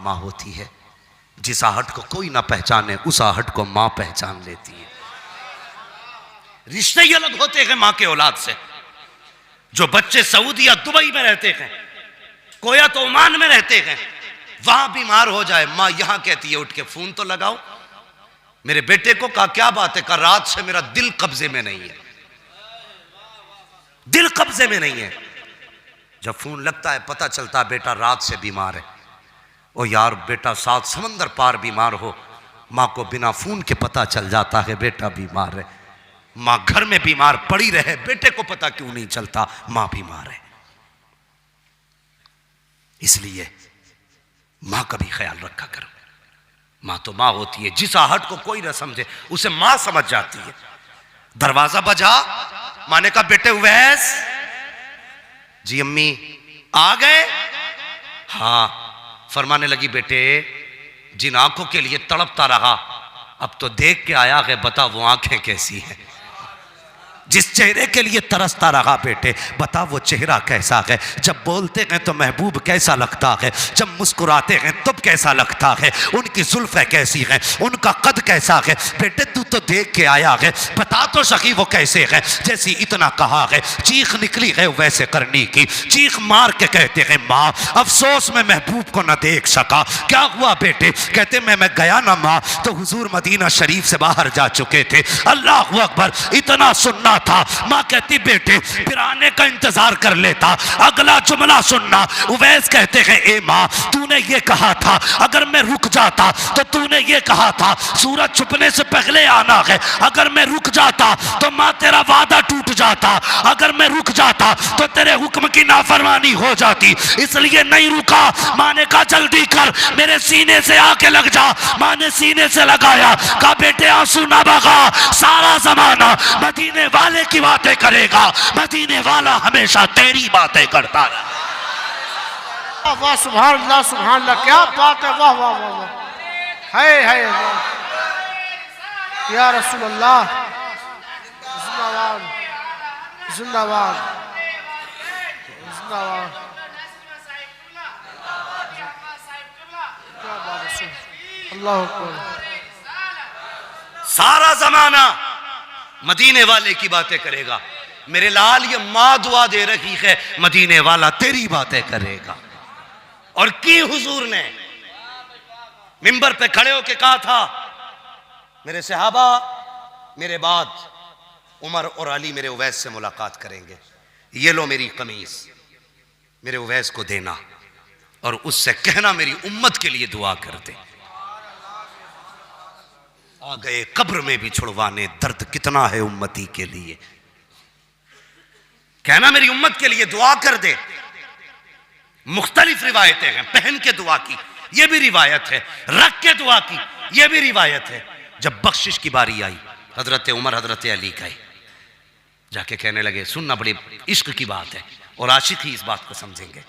माँ होती है। जिस आहट को कोई ना पहचाने उस आहट को माँ पहचान लेती है। रिश्ते ही अलग होते हैं माँ के औलाद से। जो बच्चे सऊदी या दुबई में रहते हैं, कोयत ओमान में रहते हैं, वहां बीमार हो जाए, माँ यहां कहती है उठ के फोन तो लगाओ। मेरे बेटे को कहा क्या बात है? कहा रात से मेरा दिल कब्जे में नहीं है, दिल कब्जे में नहीं है। जब फोन लगता है पता चलता है बेटा रात से बीमार है। ओ यार बेटा 7 समंदर पार बीमार हो, माँ को बिना फोन के पता चल जाता है बेटा बीमार है। माँ घर में बीमार पड़ी रहे, बेटे को पता क्यों नहीं चलता माँ बीमार है। इसलिए माँ का भी ख्याल रखा करो। माँ तो माँ होती है, जिस आहट को कोई ना समझे उसे माँ समझ जाती है। दरवाजा बजा, माँ ने कहा बेटे उवैस। जी अम्मी आ गए? हाँ। फरमाने लगी बेटे जिन आंखों के लिए तड़पता रहा अब तो देख के आया है, बता वो आंखें कैसी हैं। जिस चेहरे के लिए तरसता रहा बेटे बता वो चेहरा कैसा है। जब बोलते हैं तो महबूब कैसा लगता है, जब मुस्कुराते हैं तब कैसा लगता है, उनकी जुल्फें कैसी हैं, उनका कद कैसा है। बेटे तू तो देख के आया है, बता तो सही वो कैसे है। जैसी इतना कहा है चीख निकली है वैसे करनी की। चीख मार के कहते हैं माँ अफसोस में महबूब को न देख सका। क्या हुआ बेटे? कहते मैं गया ना माँ तो हुजूर मदीना शरीफ से बाहर जा चुके थे। अल्लाह अकबर, इतना सुनना था। माँ कहती बेटे फिर आने का इंतजार कर लेता, अगला जुमला सुनना। उवैस कहते हैं ए माँ तूने ये कहा था अगर मैं रुक जाता, तो तूने ये कहा था सूरज छुपने से पहले आना है। अगर मैं रुक जाता तो माँ तेरा वादा टूट जाता, अगर मैं रुक जाता तो तेरे हुक्म की नाफरमानी हो जाती, इसलिए नहीं रुका। माँ ने कहा जल्दी कर, मेरे सीने से आके लग जा। माँ ने सीने से लगाया, कहा बेटे आंसू ना बहा, सारा जमाना मदीने वाले की बातें करेगा, मदीने वाला हमेशा तेरी बातें करता रहा। वाह सुभान अल्लाह, क्या बात है, वाह वाह वाह वाह, है या रसूल अल्लाह, जिंदाबाद जिंदाबाद जिंदाबाद। क्या बात है, अल्लाह अकबर। सारा जमाना मदीने वाले की बातें करेगा। मेरे लाल ये माँ दुआ दे रही है मदीने वाला तेरी बातें करेगा। और की हुजूर ने मिंबर पे खड़े होके कहा था मेरे सहाबा मेरे बाद उमर और अली मेरे उवैस से मुलाकात करेंगे, ये लो मेरी कमीज मेरे उवैस को देना और उससे कहना मेरी उम्मत के लिए दुआ कर दे। आ गए कब्र में भी छुड़वाने, दर्द कितना है उम्मती के लिए। कहना मेरी उम्मत के लिए दुआ कर दे। मुख्तलिफ रिवायतें हैं, पहन के दुआ की यह भी रिवायत है, रख के दुआ की यह भी रिवायत है। जब बख्शिश की बारी आई हजरत उमर हजरत अली गए, जाके कहने लगे सुनना बड़ी इश्क की बात है और आशिक ही इस बात को समझेंगे।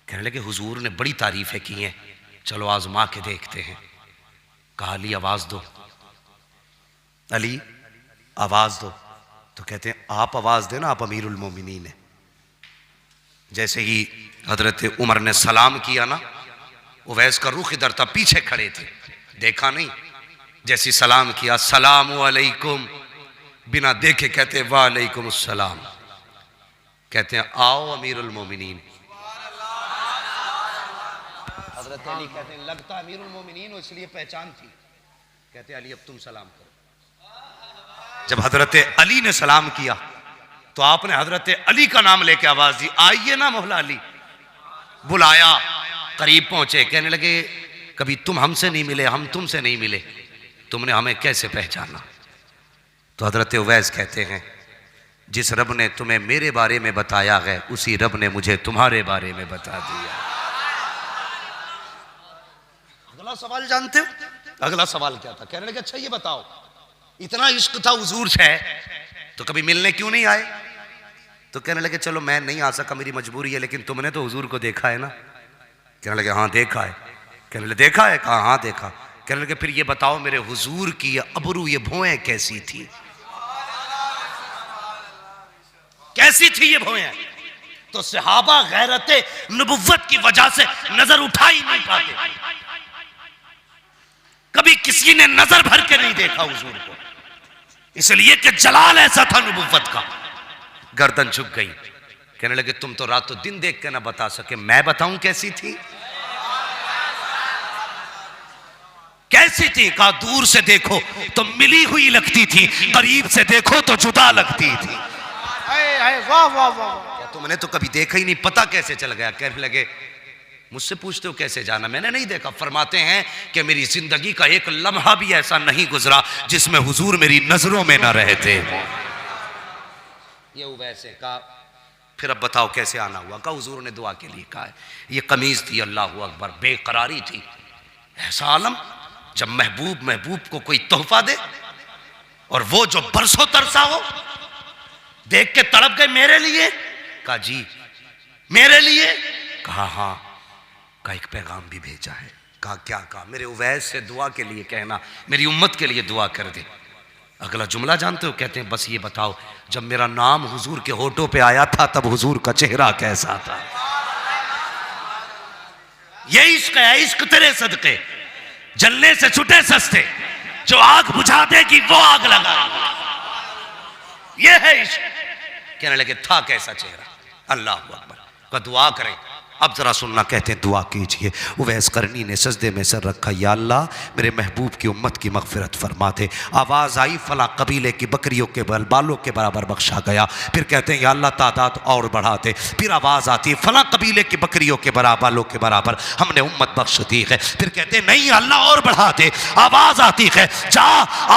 कहने लगे हुजूर ने बड़ी तारीफें की हैं, चलो आजमा के देखते हैं। कहा अली आवाज दो, अली आवाज दो। तो कहते हैं आप आवाज देना, आप अमीरुल मोमिनीन है। जैसे ही हजरत उमर ने सलाम किया ना, उवैस का रुख इधर था, पीछे खड़े थे, देखा नहीं। जैसी सलाम किया सलाम अलैकुम, बिना देखे कहते वालेकुम अस्सलाम। कहते हैं आओ अमीरुल मोमिनीन। हजरत अली कहते हैं लगता अमीरुल मोमिनीन हो इसलिए पहचान थी। कहते अली अब तुम सलाम करो। जब हजरत अली ने सलाम किया तो आपने हजरत अली का नाम लेके आवाज दी, आइए ना मौला अली। बुलाया, करीब पहुंचे, कहने लगे कभी तुम हमसे नहीं मिले, हम तुमसे नहीं मिले, तुमने हमें कैसे पहचाना? तो हजरत उवैस कहते हैं जिस रब ने तुम्हें मेरे बारे में बताया है उसी रब ने मुझे तुम्हारे बारे में बता दिया। अगला सवाल जानते हो? अगला सवाल क्या था? कहने लगे अच्छा ये बताओ इतना इश्क था हुजूर से तो कभी मिलने क्यों नहीं आए? तो कहने लगे चलो मैं नहीं आ सका, मेरी मजबूरी है, लेकिन तुमने तो हुजूर को देखा है ना? कहने लगे हाँ देखा है। कहने लगे देखा है? कहा हाँ देखा। कहने लगे फिर ये बताओ मेरे हुजूर की ये अबरू ये भौएं कैसी थी? कैसी थी ये भौएं? तो सहाबा गैरत नबुव्वत की वजह से नजर उठा ही नहीं पाते। किसी ने नजर भर के नहीं देखा हुजूर को, इसलिए कि जलाल ऐसा था नबुव्वत का। गर्दन झुक गई, कहने लगे तुम तो रातों दिन देख के ना बता सके, मैं बताऊं कैसी थी? कैसी थी? कहा दूर से देखो तो मिली हुई लगती थी, करीब से देखो तो जुदा लगती थी। वाह वाह वाह, तुमने तो कभी देखा ही नहीं, पता कैसे चल गया? कहने लगे मुझसे पूछते हो कैसे जाना, मैंने नहीं देखा। फरमाते हैं कि मेरी जिंदगी का एक लम्हा भी ऐसा नहीं गुजरा जिसमें हुजूर मेरी नजरों में ना रहते। ये वैसे कहा, फिर अब बताओ कैसे आना हुआ? कहा हुजूर ने दुआ के लिए कहा है। ये कमीज थी, अल्लाह अकबर, बेकरारी थी। ऐसा आलम जब महबूब को कोई तोहफा दे और वो जो बरसों तरसा हो, देख के तड़प गए मेरे लिए। कहा जी मेरे लिए? कहा हाँ। का एक पैगाम भी भेजा है। कहा क्या? कहा मेरे उवैस से दुआ के लिए कहना, मेरी उम्मत के लिए दुआ कर दे। अगला जुमला जानते हो? कहते हैं बस ये बताओ जब मेरा नाम हुजूर के होठों पे आया था तब हुजूर का चेहरा कैसा था? ये इश्क है, इश्क तेरे सदके जलने से छुटे सस्ते, जो आग बुझा देगी वो आग लगा, ये है इश्क। कहने लगे था कैसा चेहरा? अल्लाह अकबर। का दुआ करें। अब जरा सुनना, कहते हैं दुआ कीजिए। उवैस करनी ने सजदे में सर रखा, या अल्लाह मेरे महबूब की उम्मत की मगफिरत फरमा दे। आवाज़ आई फला कबीले की बकरियों के बालों के बराबर बख्शा गया। फिर कहते हैं या अल्लाह तादाद और बढ़ा दे। फिर आवाज़ आती है फला कबीले की बकरियों के बालों के बराबर हमने उम्मत बख्श दी है। फिर कहते हैं नहीं अल्लाह और बढ़ा दे। आवाज़ आती है जा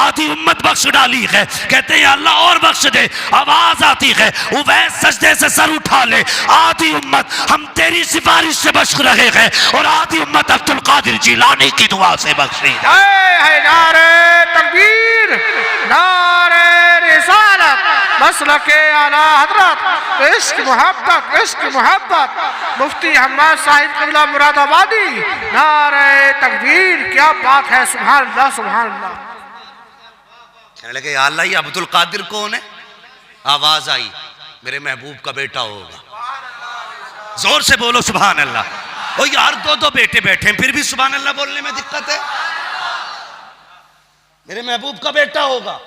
आधी उम्मत बख्श डाली है। कहते हैं अल्लाह और बख्श दे। आवाज़ आती है उवैस सजदे से सर उठा ले, आधी उम्मत हम तेरी सिफारिश से बख्श रहे हैं और आधी उम्मत अब्दुल कादिर जिलानी की दुआ से बख्शी जाए। नारे तकबीर, नारे रिसालत, मसलके आला हजरत, इश्क मोहब्बत, इश्क मोहब्बत, मुफ्ती हम्माद साहिब क़िबला मुरादाबादी। नारे तकबीर, क्या बात है, सुभान अल्लाह सुभान अल्लाह। कहने लगे या अल्लाह ये अब्दुल कादिर कौन है? आवाज आई मेरे महबूब का बेटा होगा। जोर से बोलो सुभान अल्लाह। ओ यार दो बेटे बैठे हैं फिर भी सुभान अल्लाह बोलने में दिक्कत है। मेरे महबूब का बेटा होगा,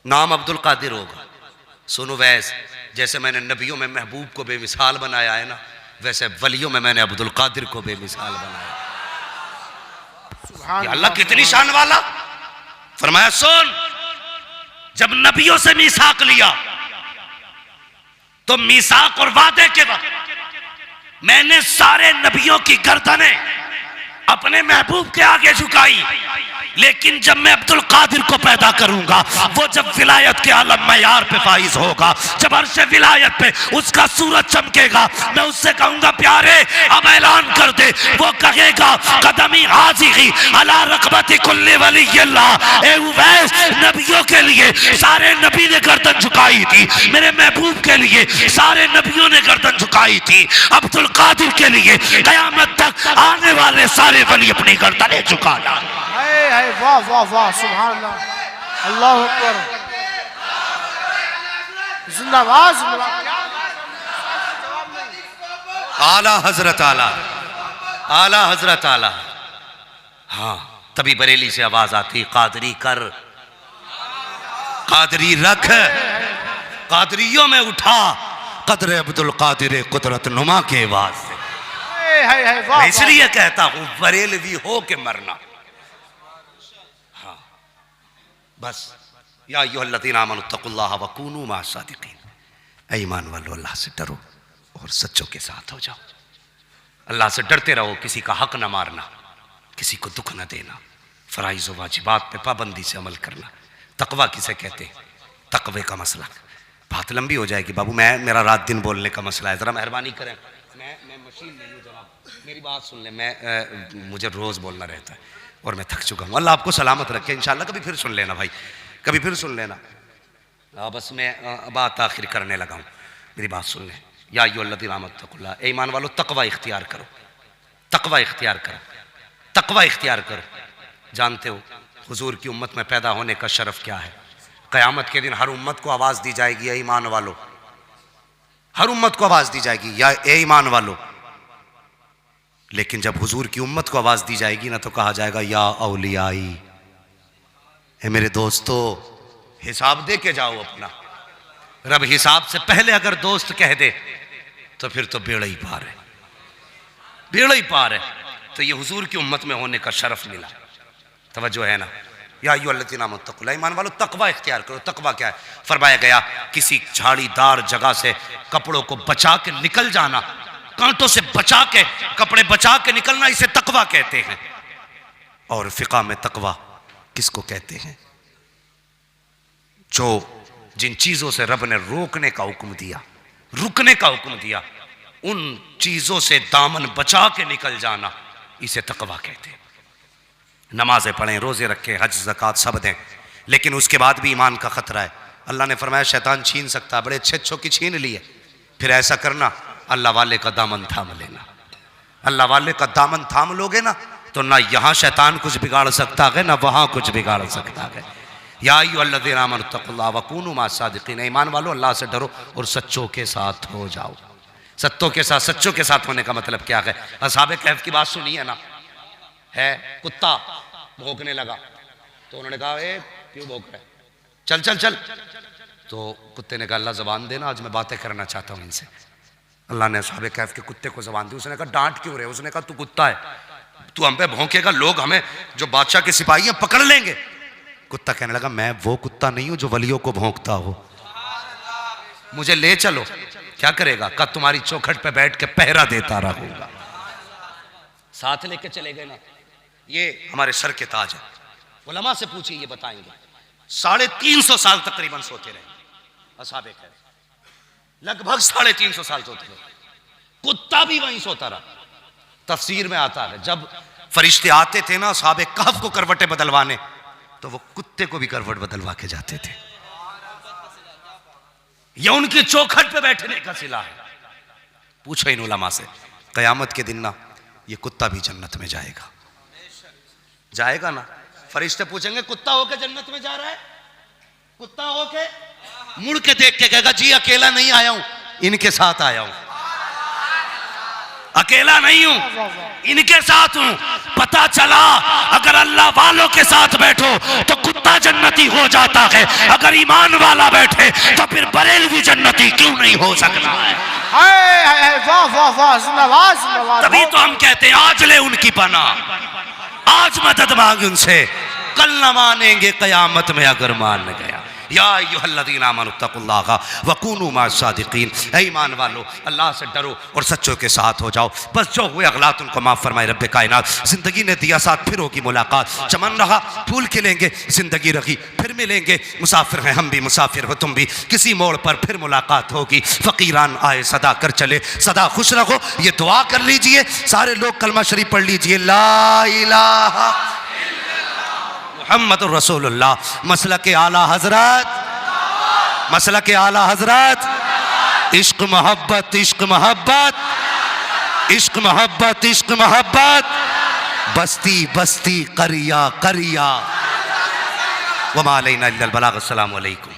नाम अब्दुल कादिर होगा। सुनो वैस, जैसे मैंने नबियों में महबूब को बेमिसाल बनाया है ना, वैसे वलियों में मैंने अब्दुल कादिर को बेमिसाल बनाया। या अल्लाह कितनी शान वाला। फरमाया सुन, जब नबियों से मीसाक लिया तो मीसाक और वादे के वक्त मैंने सारे नबियों की गर्दनें अपने महबूब के आगे झुकाई, लेकिन जब मैं अब्दुल कादिर को पैदा करूंगा, वो जब विलायत के आलम मयार पे फाइज होगा, जब अर्श विलायत पे उसका सूरज चमकेगा, मैं उससे कहूंगा प्यारे अब ऐलान कर दे। वो कहेगा कदमी हाजिरी अला रकबती कुल्ली वली अल्लाह। ए उवैस, नबियों के लिए सारे नबी ने गर्दन झुकाई थी, मेरे महबूब के लिए सारे नबियों ने गर्दन झुकाई थी, अब्दुल कादिर के लिए कयामत तक आने वाले सारे वली अपनी गर्दनें झुका डालें। वाह वाह वाह सुभान अल्लाह, अल्लाह अकबर, जिंदाबाद जिंदाबाद। आला हजरत आला, आला हजरत आला। हाँ तभी बरेली से आवाज आती कादरी कर, कादरी रख, कादरियों में उठा कदर अब्दुल कादिर कुदरत नुमा के आवाज से। मैं इसलिए कहता हूं बरेलवी हो के मरना। हाँ बस या अय्युहल्लज़ीना आमनुत्तकुल्लाह वकूनू मअस-सादिकीन। ऐ ईमान वालों, अल्लाह से डरो और सच्चों के साथ हो जाओ। अल्लाह से डरते रहो, किसी का हक ना मारना, किसी को दुख ना देना, फराइज व वाजिबात पे पाबंदी से अमल करना। तकवा किसे कहते हैं? तकवे का मसला बात लंबी हो जाएगी बाबू, मेरा रात दिन बोलने का मसला है, ज़रा मेहरबानी करें। मैं मशीन नहीं हूँ जनाब, मेरी बात सुन लें। मुझे रोज़ बोलना रहता है और मैं थक चुका हूँ। अल्लाह आपको सलामत रखे इंशाल्लाह। कभी फिर सुन लेना भाई, कभी फिर सुन लेना। बस मैं बात आखिर करने लगा हूँ, मेरी बात सुन लें। या अय्युहल्लज़ीना आमनुत्तकुल्लाह, ए ईमान वालों तकवा इख्तियार करो, तकवा इख्तियार करो, तकवा इख्तियार करो। जानते हो हुजूर की उम्मत में पैदा होने का शरफ क्या है? क़यामत के दिन हर उम्मत को आवाज़ दी जाएगी, ए ईमान वालों, हर उम्मत को आवाज़ दी जाएगी, या ए ईमान वालों लेकिन जब हुजूर की उम्मत को आवाज दी जाएगी ना तो कहा जाएगा या औलियाई, हे मेरे दोस्तों हिसाब दे के जाओ अपना। रब हिसाब से पहले अगर दोस्त कह दे तो फिर तो बेड़ा ही पार है, बेड़ा ही पार है। तो ये हुजूर की उम्मत में होने का शरफ मिला। तवज्जो है ना? या अय्युहल्लज़ीना आमनू ईमान वालों तकवा इख्तियार करो। तकवा क्या है? फरमाया गया किसी झाड़ीदार जगह से कपड़ों को बचा के निकल जाना, कांटों से बचा के, कपड़े बचा के निकलना, इसे तकवा कहते हैं। और फिक़ा में तकवा किसको कहते हैं? जो जिन चीजों से रब ने रोकने का हुक्म दिया, रुकने का हुक्म दिया, उन चीजों से दामन बचा के निकल जाना, इसे तकवा कहते हैं। नमाजें पढ़ें, रोजे रखें, हज ज़कात सब दें, लेकिन उसके बाद भी ईमान का खतरा है। अल्लाह ने फरमाया शैतान छीन सकता है, बड़े अच्छे अच्छों की छीन लिए। फिर ऐसा करना, अल्लाह वाले का दामन थाम लेना। अल्लाह वाले का दामन थाम लोगे ना तो ना यहाँ शैतान कुछ बिगाड़ सकता है ना वहाँ कुछ बिगाड़ सकता है। या अय्युहल्लज़ीना आमनू इत्तक़ुल्लाह वकूनू मअस-सादिक़ीन, ईमान वालों अल्लाह से डरो और सच्चों के साथ हो जाओ। सच्चों के साथ होने का मतलब क्या है? असहाबे कहफ की बात सुनी है ना? है कुत्ता भौंकने लगा तो उन्होंने कहा ए क्यों भौंक रहा है, चल चल चल। तो कुत्ते ने कहा अल्लाह ज़बान देना, आज मैं बातें करना चाहता हूँ इनसे। अल्लाह ने असहाबे कहफ के कुत्ते को ज़बान दी। उसने कहा डांट क्यों रहे? उसने कहा तू कुत्ता है, तू हम पे भौंकेगा, लोग हमें जो बादशाह के सिपाही हैं पकड़ लेंगे। कुत्ता कहने लगा मैं वो कुत्ता नहीं हूं जो वलियों को भौंकता हो, मुझे ले चलो। क्या करेगा? कहा तुम्हारी चौखट पे बैठ के पहरा देता रहूंगा। साथ लेके चले गए ना। ये हमारे सर के ताज है। उलमा से पूछिए, ये बताएंगे 350 साल तकरीबन सोते रहे असहाबे कहफ, लगभग 350 साल सोते रहे। कुत्ता भी वहीं सोता रहा। तफसीर में आता है जब फरिश्ते आते थे ना असहाबे कहफ को करवटें बदलवाने, तो वो कुत्ते को भी करवट बदलवा के जाते थे। ये उनकी चौखट पे बैठने का सिला है। पूछो इन उलमा से, कयामत के दिन ना ये कुत्ता भी जन्नत में जाएगा, जाएगा ना। फरिश्ते पूछेंगे कुत्ता होके जन्नत में जा रहा है? कुत्ता होके मुड़ के देख के कहेगा जी अकेला नहीं आया हूं, इनके साथ आया हूं, अकेला नहीं हूं, इनके साथ हूं। पता चला अगर अल्लाह वालों के साथ बैठो तो कुत्ता जन्नती हो जाता है, अगर ईमान वाला बैठे तो फिर बरेलवी जन्नती क्यों नहीं हो सकता है? तभी तो हम कहते हैं आज ले उनकी पनाह, आज मदद मांग उनसे, कल न मानेंगे कयामत में अगर मान गया। या अय्युहल्लज़ीना आमनू इत्तक़ुल्लाह वकूनू मअस-सादिक़ीन, ईमान वालों अल्लाह से डरो और सच्चों के साथ हो जाओ। बस जो हुए अगलात उनको माफ़ फरमाए रब्बे कायनात। ज़िंदगी ने दिया साथ फिर होगी मुलाकात, चमन रहा फूल खिलेंगे, ज़िंदगी रही फिर मिलेंगे। मुसाफिर हैं हम भी, मुसाफिर हो तुम भी, किसी मोड़ पर फिर मुलाकात होगी। फ़कीरान आए सदा कर चले, सदा खुश रहो। ये दुआ कर लीजिए, सारे लोग कलमा शरीफ पढ़ लीजिए, ला इलाहा मुहम्मद रसूलुल्लाह। मसलक आला हजरत, मसलक आला हजरत, इश्क मोहब्बत, इश्क मोहब्बत, इश्क मोहब्बत, इश्क मोहब्बत, बस्ती बस्ती करिया करिया। वमा अलैना इल्लल बलाग। अस्सलामु अलैकुम।